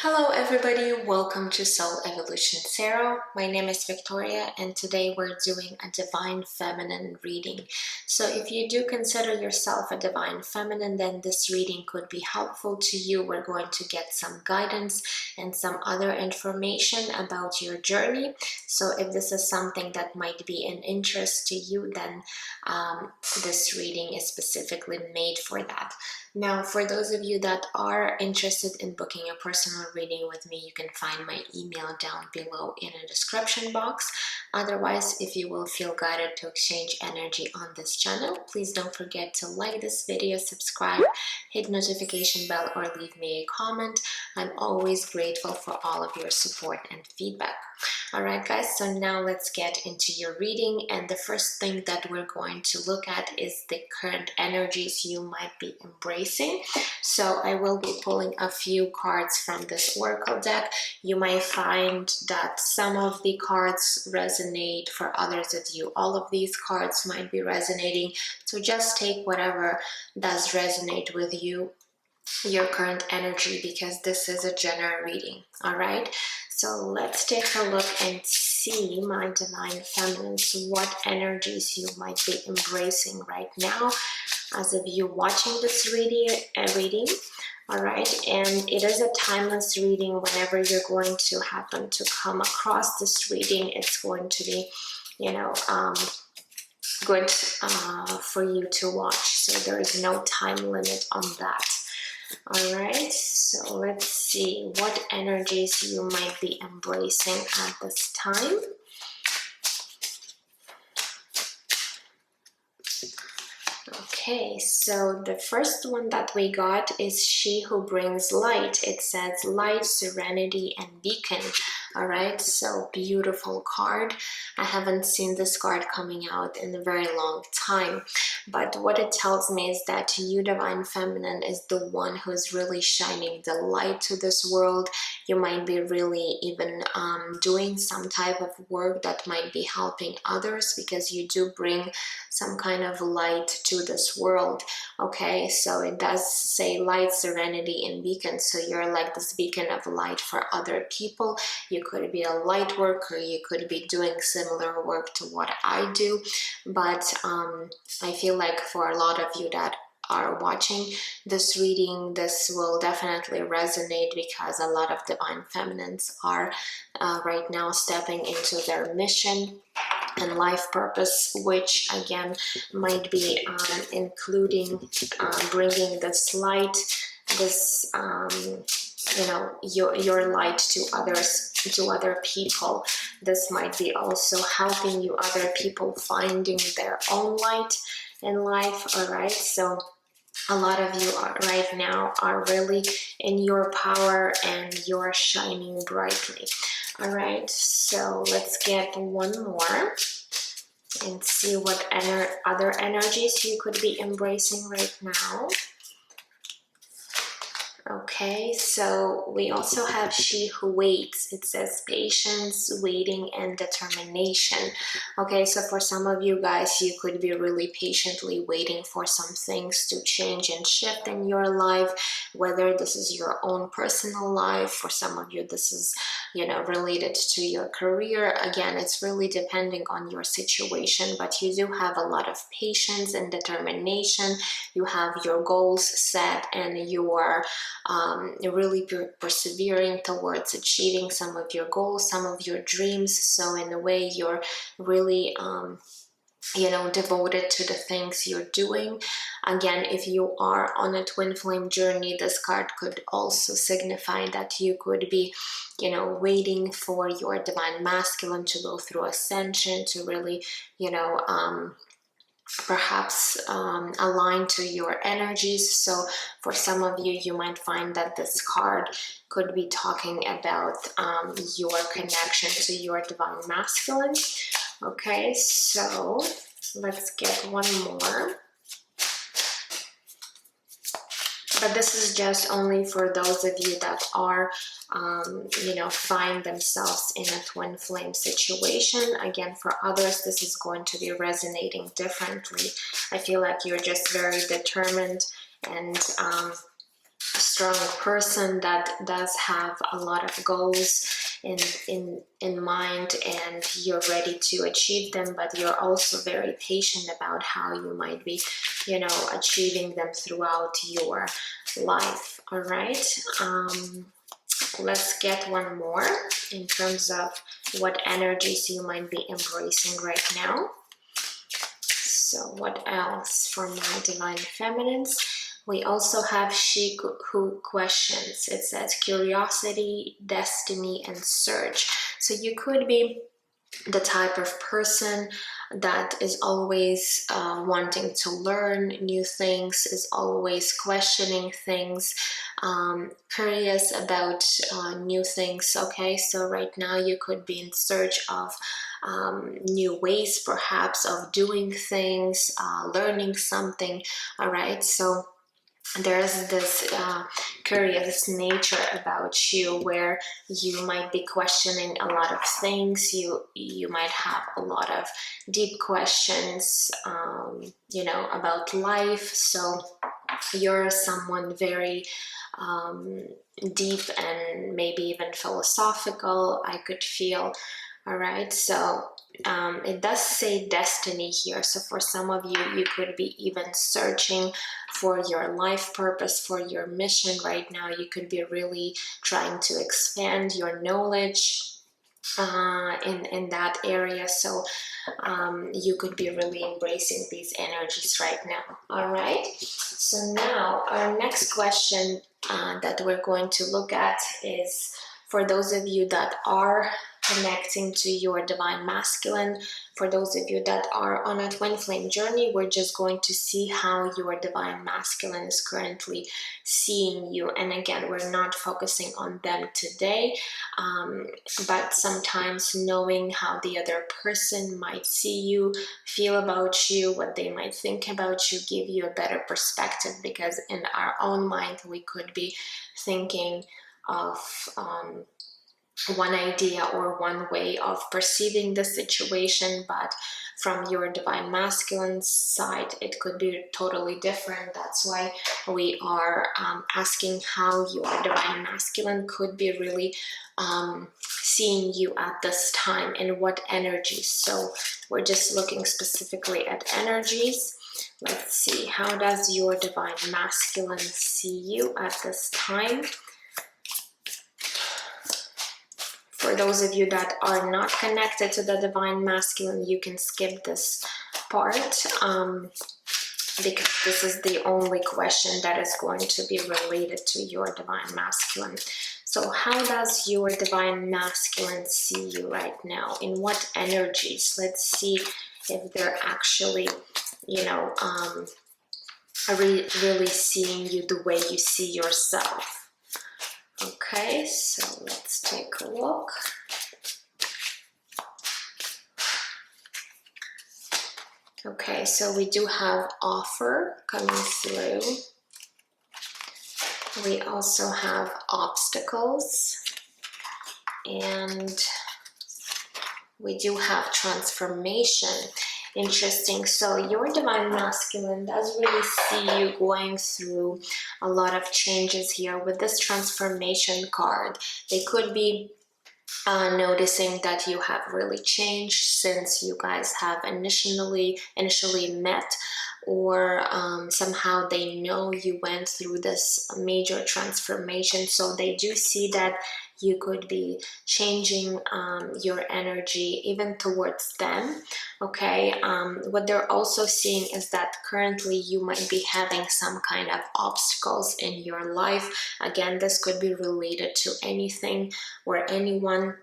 Hello everybody, welcome to Soul Evolution Tarot. My name is Victoria and today we're doing a Divine Feminine reading. So if you do consider yourself a Divine Feminine, then this reading could be helpful to you. We're going to get some guidance and some other information about your journey. So if this is something that might be an interest to you, then this reading is specifically made for that. Now, for those of you that are interested in booking a personal reading with me, you can find my email down below in the description box. Otherwise, if you will feel guided to exchange energy on this channel, please don't forget to like this video, subscribe, hit notification bell, or leave me a comment. I'm always grateful for all of your support and feedback. Alright guys, so now let's get into your reading, and the first thing that we're going to look at is the current energies you might be embracing. So I will be pulling a few cards from this oracle deck. You might find that some of the cards resonate, for others of you all of these cards might be resonating, so just take whatever does resonate with you, your current energy, because this is a general reading. All right, so let's take a look and see, my Divine Feminines, what energies you might be embracing right now as of you watching this reading. All right, and it is a timeless reading. Whenever you're going to happen to come across this reading, it's going to be, good for you to watch. So there is no time limit on that. All right, so let's see what energies you might be embracing at this time. Okay, so the first one that we got is She Who Brings Light. It says light, serenity, and beacon. All right, so beautiful card. I haven't seen this card coming out in a very long time, but what it tells me is that you, Divine Feminine, is the one who is really shining the light to this world. You might be really even doing some type of work that might be helping others, because you do bring some kind of light to this world. Okay, so it does say light, serenity, and beacon. So you're like this beacon of light for other people. You could be a light worker, you could be doing similar work to what I do, but I feel like for a lot of you that are watching this reading, this will definitely resonate, because a lot of Divine Feminines are right now stepping into their mission and life purpose, which again might be including bringing this light, this your light to others, to other people. This might be also helping you, other people finding their own light in life. All right, so a lot of you right now are really in your power and you're shining brightly. All right, so let's get one more and see what other energies you could be embracing right now. Okay, so we also have She Who Waits. It says patience, waiting, and determination. Okay, so for some of you guys, you could be really patiently waiting for some things to change and shift in your life, whether this is your own personal life. For some of you, this is, related to your career. Again, it's really depending on your situation, but you do have a lot of patience and determination. You have your goals set, and you are really persevering towards achieving some of your goals, some of your dreams. So in a way, you're really devoted to the things you're doing. Again, if you are on a twin flame journey, this card could also signify that you could be waiting for your Divine Masculine to go through ascension, to really perhaps align to your energies. So for some of you, you might find that this card could be talking about your connection to your Divine Masculine. Okay, so let's get one more. But this is just only for those of you that are, find themselves in a twin flame situation. Again, for others, this is going to be resonating differently. I feel like you're just very determined and strong person that does have a lot of goals in mind, and you're ready to achieve them, but you're also very patient about how you might be, you know, achieving them throughout your life. All right, let's get one more in terms of what energies you might be embracing right now. So what else for my divine feminines? We also have she who questions. It says curiosity, destiny, and search. So you could be the type of person that is always wanting to learn new things, is always questioning things, curious about new things. Okay, so right now you could be in search of new ways perhaps of doing things, learning something. All right, so there's this curious nature about you where you might be questioning a lot of things. You might have a lot of deep questions, you know, about life. So you're someone very deep and maybe even philosophical, I could feel. All right, so it does say destiny here. So for some of you, you could be even searching for your life purpose, for your mission right now. You could be really trying to expand your knowledge in that area. So you could be really embracing these energies right now. All right, so now our next question that we're going to look at is for those of you that are connecting to your divine masculine. For those of you that are on a twin flame journey, we're just going to see how your divine masculine is currently seeing you. And again, we're not focusing on them today, but sometimes knowing how the other person might see you, feel about you, what they might think about you, give you a better perspective, because in our own mind we could be thinking of one idea or one way of perceiving the situation, but from your divine masculine side it could be totally different. That's why we are asking how your divine masculine could be really seeing you at this time and what energies. So we're just looking specifically at energies. Let's see, how does your divine masculine see you at this time? For those of you that are not connected to the divine masculine, you can skip this part because this is the only question that is going to be related to your divine masculine. So how does your divine masculine see you right now? In what energies? Let's see if they're actually, you know, really seeing you the way you see yourself. Okay, so let's take a look. Okay, so we do have offer coming through. We also have obstacles, and we do have transformation. Interesting. So your divine masculine does really see you going through a lot of changes here with this transformation card. They could be noticing that you have really changed since you guys have initially met, or somehow they know you went through this major transformation. So they do see that you could be changing your energy even towards them. Okay, what they're also seeing is that currently you might be having some kind of obstacles in your life. Again, this could be related to anything or anyone,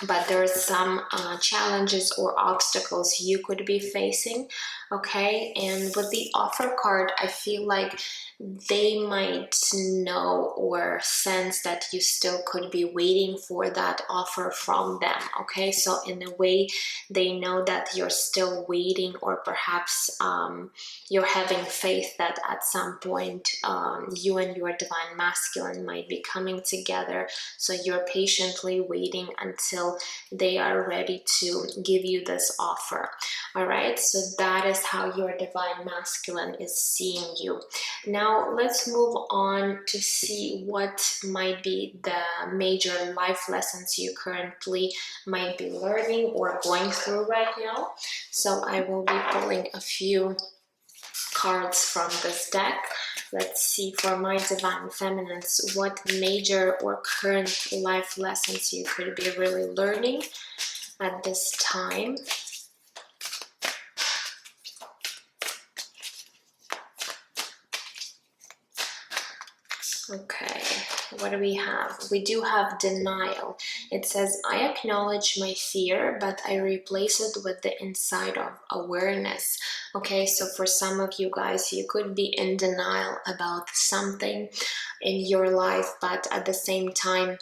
but there's some challenges or obstacles you could be facing. Okay, and with the offer card, I feel like they might know or sense that you still could be waiting for that offer from them. Okay, so in a way they know that you're still waiting, or perhaps you're having faith that at some point you and your divine masculine might be coming together. So you're patiently waiting until they are ready to give you this offer. All right, so that is how your divine masculine is seeing you. Now let's move on to see what might be the major life lessons you currently might be learning or going through right now. So I will be pulling a few cards from this deck. Let's see, for my divine feminines, what major or current life lessons you could be really learning at this time. Okay, what do we have? We do have denial. It says, I acknowledge my fear, but I replace it with the insight of awareness. Okay, so for some of you guys, you could be in denial about something in your life, but at the same time,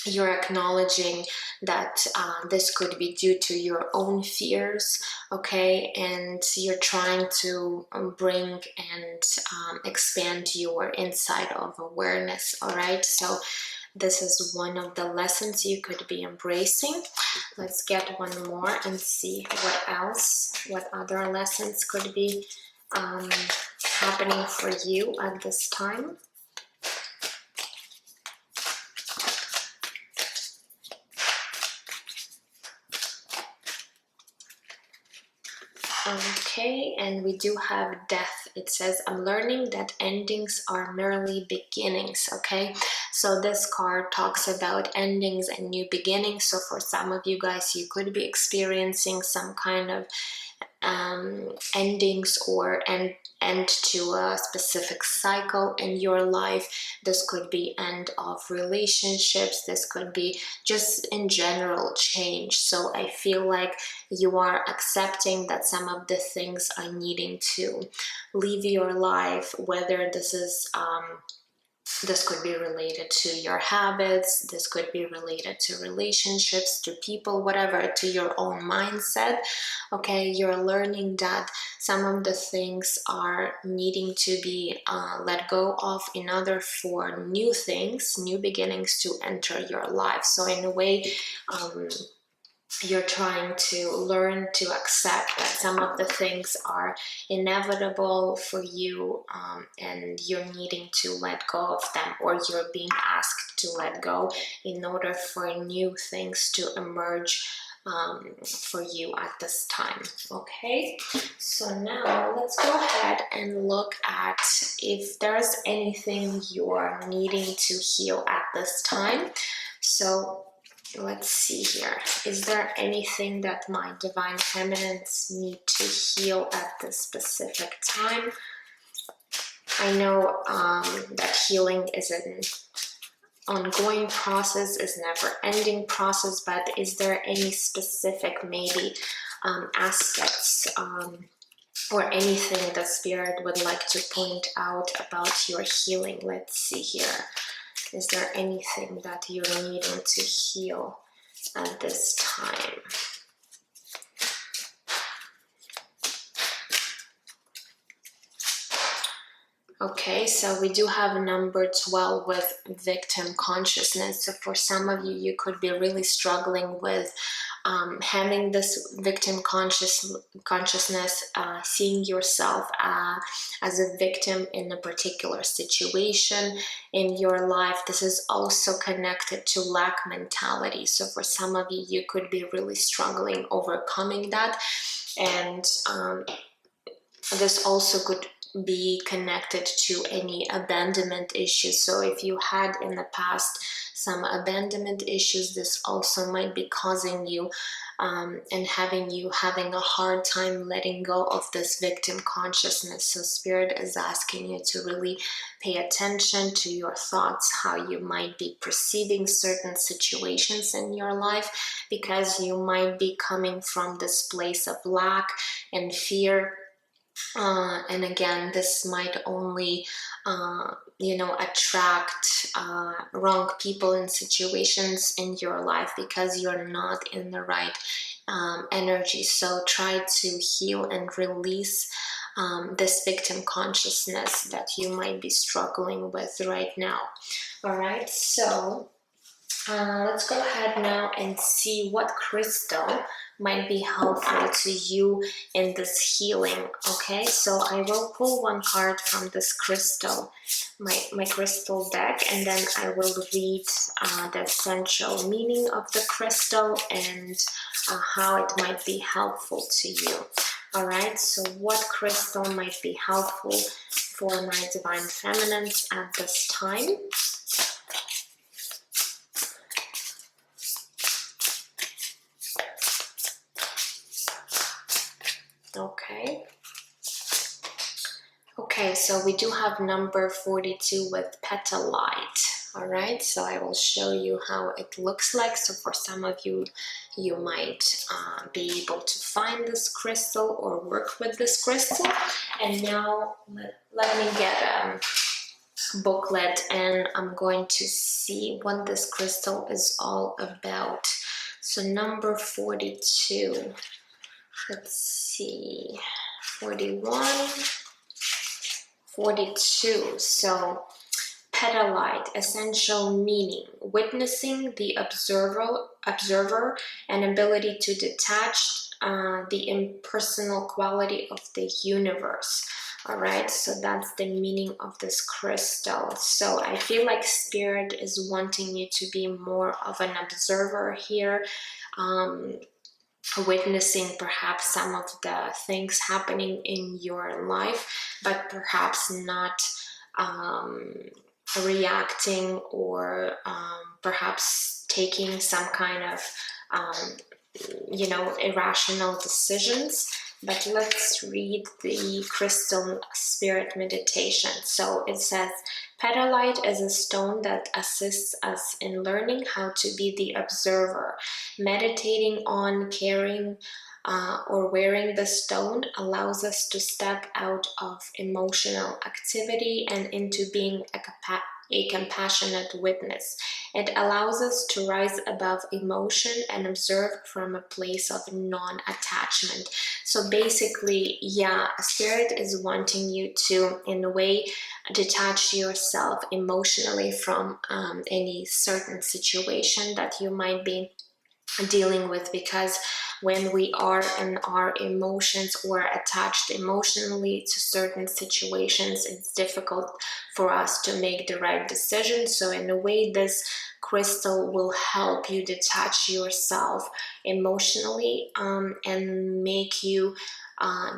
you're acknowledging that this could be due to your own fears, okay, and you're trying to bring and expand your insight of awareness. All right, so this is one of the lessons you could be embracing. Let's get one more and see what else, what other lessons could be happening for you at this time. Okay, and we do have death. It says, I'm learning that endings are merely beginnings. Okay, so this card talks about endings and new beginnings. So for some of you guys, you could be experiencing some kind of endings or end to a specific cycle in your life. This could be end of relationships. This could be just in general change. So I feel like you are accepting that some of the things are needing to leave your life, whether this is this could be related to your habits, this could be related to relationships, to people, whatever, to your own mindset. Okay, you're learning that some of the things are needing to be let go of in order for new things, new beginnings to enter your life. So in a way, you're trying to learn to accept that some of the things are inevitable for you, and you're needing to let go of them, or you're being asked to let go in order for new things to emerge for you at this time. Okay, so now let's go ahead and look at if there's anything you're needing to heal at this time. So let's see here. Is there anything that my divine feminines need to heal at this specific time? I know that healing is an ongoing process, is never ending process, but is there any specific maybe aspects or anything that Spirit would like to point out about your healing? Let's see here. Is there anything that you're needing to heal at this time? Okay, so we do have number 12 with victim consciousness. So for some of you, you could be really struggling with having this victim consciousness, seeing yourself as a victim in a particular situation in your life. This is also connected to lack mentality. So for some of you, you could be really struggling overcoming that. And this also could be connected to any abandonment issues. So if you had in the past some abandonment issues, this also might be causing you and having a hard time letting go of this victim consciousness. So Spirit is asking you to really pay attention to your thoughts, how you might be perceiving certain situations in your life, because you might be coming from this place of lack and fear. And again, this might only, attract wrong people and situations in your life because you're not in the right energy. So try to heal and release this victim consciousness that you might be struggling with right now. All right, so Let's go ahead now and see what crystal might be helpful to you in this healing. Okay, so I will pull one card from this crystal, my crystal deck, and then I will read the essential meaning of the crystal and how it might be helpful to you. All right, so what crystal might be helpful for my divine feminines at this time? Okay. Okay, so we do have number 42 with petalite. All right, so I will show you how it looks like. So for some of you, you might be able to find this crystal or work with this crystal. And now let me get a booklet and I'm going to see what this crystal is all about. So number 42. Let's see, 41, 42. So petalite, essential meaning, witnessing the observer and ability to detach the impersonal quality of the universe. All right, so that's the meaning of this crystal. So I feel like spirit is wanting you to be more of an observer here, witnessing perhaps some of the things happening in your life, but perhaps not reacting or perhaps taking some kind of irrational decisions. But let's read the crystal spirit meditation. So it says, petalite is a stone that assists us in learning how to be the observer. Meditating on carrying or wearing the stone allows us to step out of emotional activity and into being a compassionate witness. It allows us to rise above emotion and observe from a place of non-attachment. So basically, yeah, spirit is wanting you to, in a way, detach yourself emotionally from any certain situation that you might be dealing with, because when we are in our emotions or attached emotionally to certain situations, it's difficult for us to make the right decision. So in a way, this crystal will help you detach yourself emotionally and make you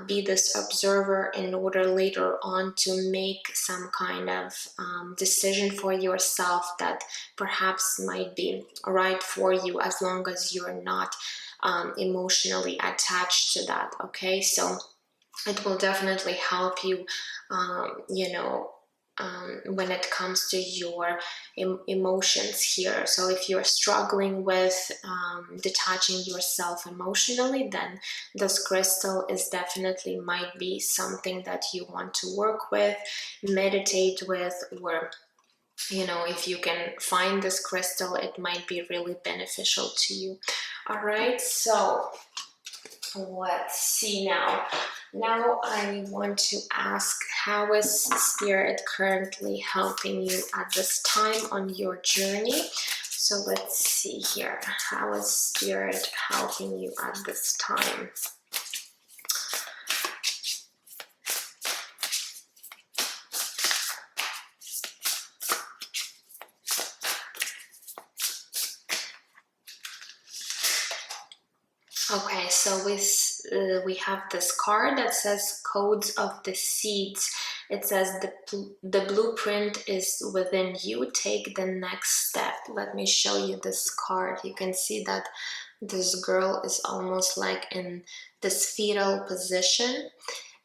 be this observer in order later on to make some kind of decision for yourself that perhaps might be right for you, as long as you're not emotionally attached to that. Okay, so it will definitely help you, when it comes to your emotions here. So if you're struggling with detaching yourself emotionally, then this crystal is definitely might be something that you want to work with, meditate with, or if you can find this crystal, it might be really beneficial to you. All right, so let's see now. Now I want to ask, how is spirit currently helping you at this time on your journey? So let's see here. How is spirit helping you at this time? Okay, so we have this card that says codes of the seeds. It says the blueprint is within you. Take the next step. Let me show you this card. You can see that this girl is almost like in this fetal position,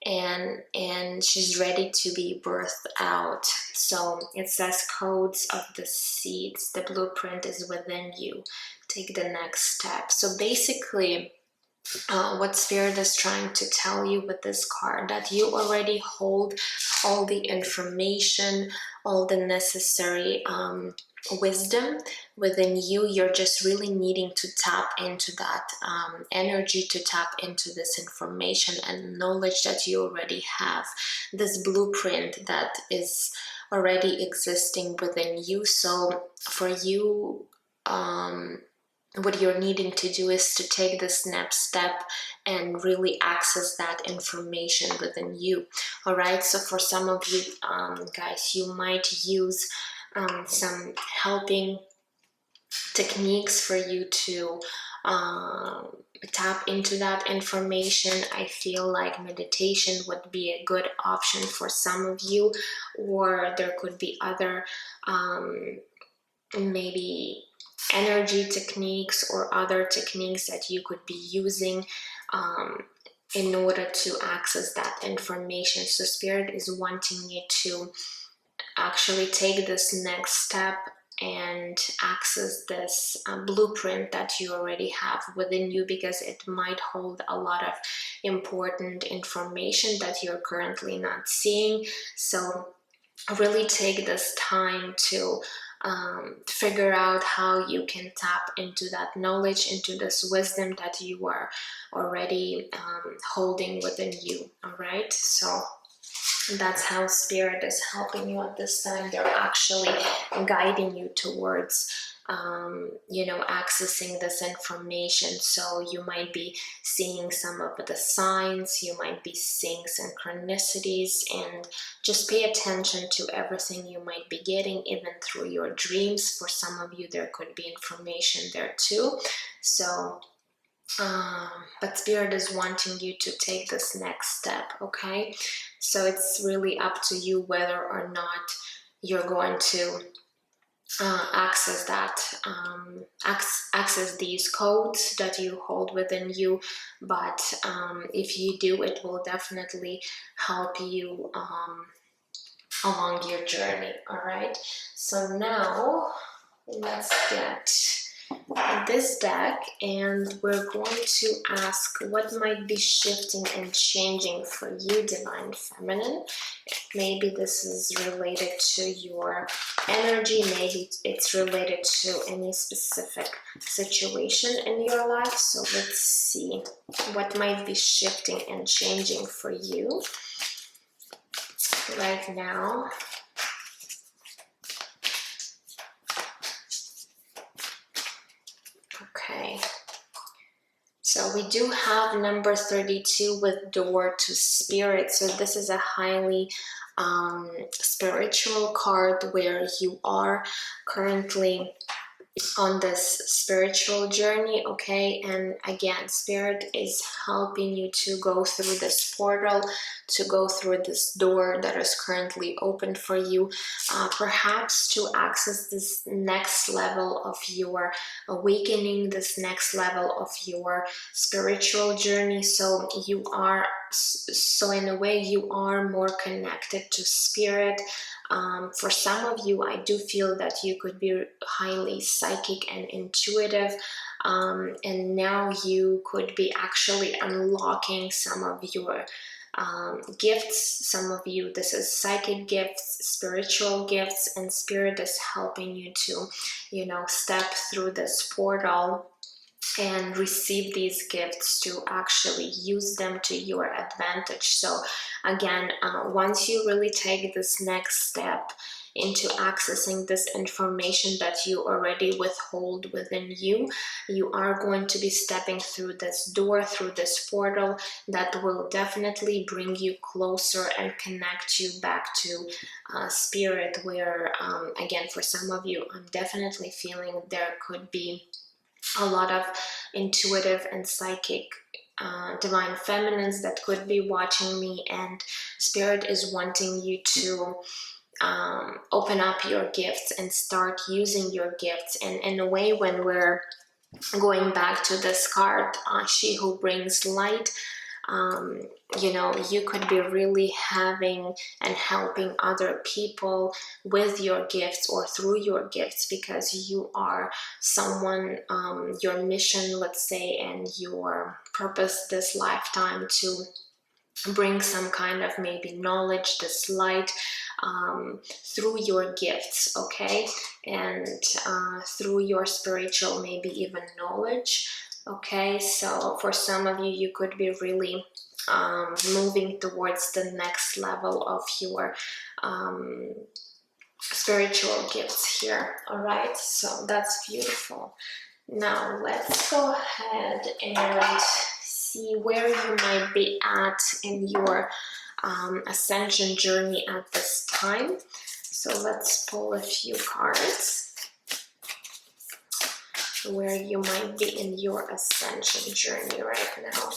and she's ready to be birthed out. So it says codes of the seeds. The blueprint is within you. Take the next step. So basically, what spirit is trying to tell you with this card, that you already hold all the information, all the necessary wisdom within you. You're just really needing to tap into that energy, to tap into this information and knowledge that you already have, this blueprint that is already existing within you. So for you, what you're needing to do is to take this next step and really access that information within you. All right, so for some of you guys, you might use some helping techniques for you to tap into that information. I feel like meditation would be a good option for some of you, or there could be other maybe energy techniques or other techniques that you could be using in order to access that information. So Spirit is wanting you to actually take this next step and access this blueprint that you already have within you, because it might hold a lot of important information that you're currently not seeing. So really take this time to figure out how you can tap into that knowledge, into this wisdom that you are already holding within you. All right, so that's how Spirit is helping you at this time. They're actually guiding you towards accessing this information. So you might be seeing some of the signs, you might be seeing synchronicities, and just pay attention to everything you might be getting, even through your dreams. For some of you, there could be information there too. So but Spirit is wanting you to take this next step, okay? So it's really up to you whether or not you're going to access that, access these codes that you hold within you. But if you do, it will definitely help you along your journey. All right, so now let's get this deck, and we're going to ask what might be shifting and changing for you, Divine Feminine. Maybe this is related to your energy, maybe it's related to any specific situation in your life. So let's see what might be shifting and changing for you right now. Okay, so we do have number 32 with Door to Spirit. So this is a highly spiritual card, where you are currently on this spiritual journey, okay? And again, Spirit is helping you to go through this portal, to go through this door that is currently open for you, perhaps to access this next level of your awakening, this next level of your spiritual journey. So you are, so in a way, you are more connected to Spirit. For some of you, I do feel that you could be highly psychic and intuitive, and now you could be actually unlocking some of your gifts. Some of you, this is psychic gifts, spiritual gifts, and Spirit is helping you to, step through this portal and receive these gifts, to actually use them to your advantage. So again, once you really take this next step into accessing this information that you already withhold within you, you are going to be stepping through this door, through this portal that will definitely bring you closer and connect you back to Spirit, where again, for some of you, I'm definitely feeling there could be a lot of intuitive and psychic divine feminines that could be watching me, and Spirit is wanting you to open up your gifts and start using your gifts. And in a way, when we're going back to this card, She Who Brings Light, you could be really having and helping other people with your gifts or through your gifts, because you are someone, your mission, let's say, and your purpose this lifetime to bring some kind of maybe knowledge, this light, through your gifts, okay, and through your spiritual, maybe even knowledge. Okay, so for some of you, you could be really moving towards the next level of your spiritual gifts here. All right, so that's beautiful. Now let's go ahead and see where you might be at in your ascension journey at this time. So let's pull a few cards where you might be in your ascension journey right now.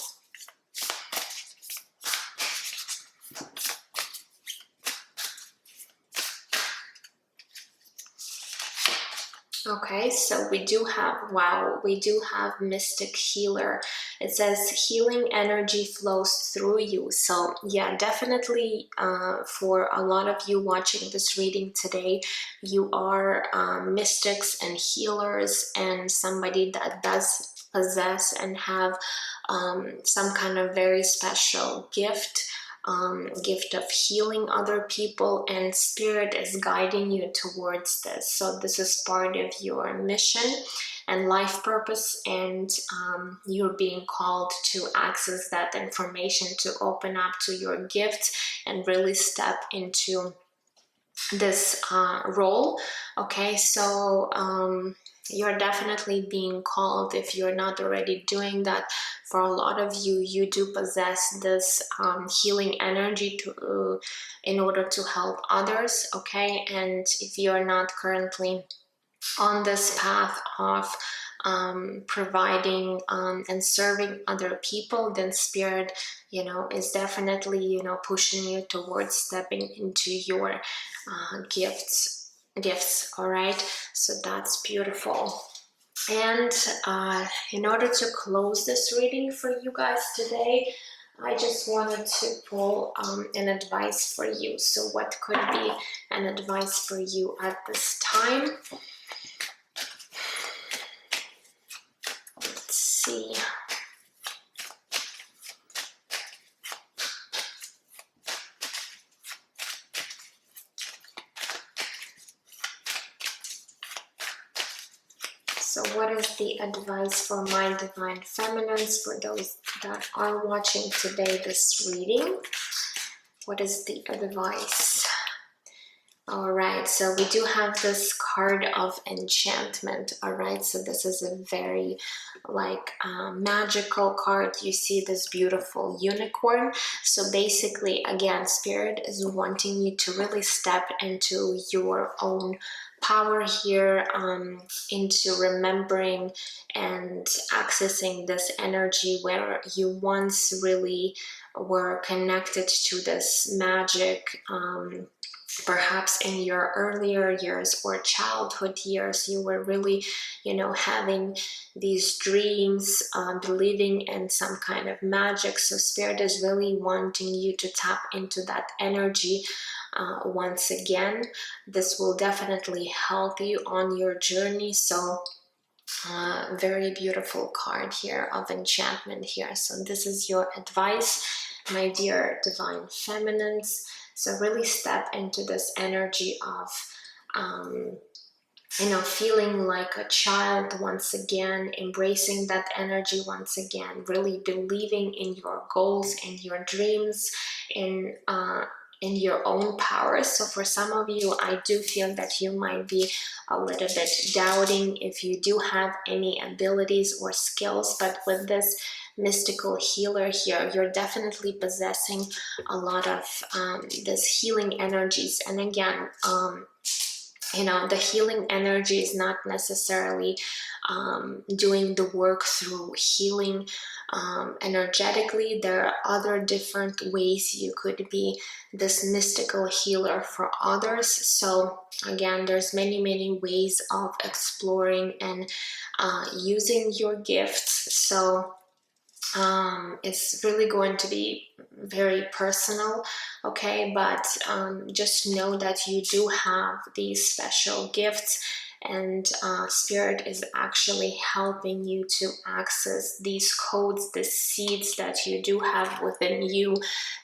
Okay, so we do have, wow, we do have Mystic Healer. It says healing energy flows through you. So yeah, definitely for a lot of you watching this reading today, you are mystics and healers, and somebody that does possess and have some kind of very special gift. Gift of healing other people, and spirit is guiding you towards this. So this is part of your mission and life purpose, and you're being called to access that information, to open up to your gifts and really step into this role. Okay, so you're definitely being called. If you're not already doing that, for a lot of you, you do possess this healing energy to in order to help others. Okay, and if you're not currently on this path of providing and serving other people, then spirit, you know, is definitely, you know, pushing you towards stepping into your gifts. All right, so that's beautiful. And in order to close this reading for you guys today, I just wanted to pull an advice for you. So what could be an advice for you at this time? Let's see. So what is the advice for my divine feminines, for those that are watching today this reading? What is the advice? All right, so we do have this card of enchantment. All right, so this is a very like magical card. You see this beautiful unicorn. So basically, again, spirit is wanting you to really step into your own power here, into remembering and accessing this energy where you once really were connected to this magic. Perhaps in your earlier years or childhood years, you were really, you know, having these dreams, believing in some kind of magic. So spirit is really wanting you to tap into that energy once again. This will definitely help you on your journey. So very beautiful card here of enchantment here. So this is your advice, my dear divine feminines. So really step into this energy of, you know, feeling like a child once again, embracing that energy once again, really believing in your goals and your dreams, in your own power. So for some of you, I do feel that you might be a little bit doubting if you do have any abilities or skills, but with this mystical healer here, you're definitely possessing a lot of this healing energies. And again, you know, the healing energy is not necessarily doing the work through healing energetically. There are other different ways you could be this mystical healer for others. So again, there's many ways of exploring and using your gifts. So it's really going to be very personal, okay? But just know that you do have these special gifts, and spirit is actually helping you to access these codes, the seeds that you do have within you,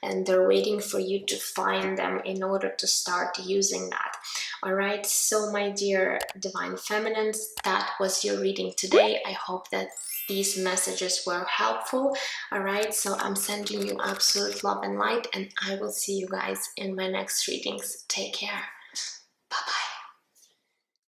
and they're waiting for you to find them in order to start using that. All right, so my dear divine feminines, that was your reading today. I hope that these messages were helpful. All right, so I'm sending you absolute love and light, and I will see you guys in my next readings. Take care.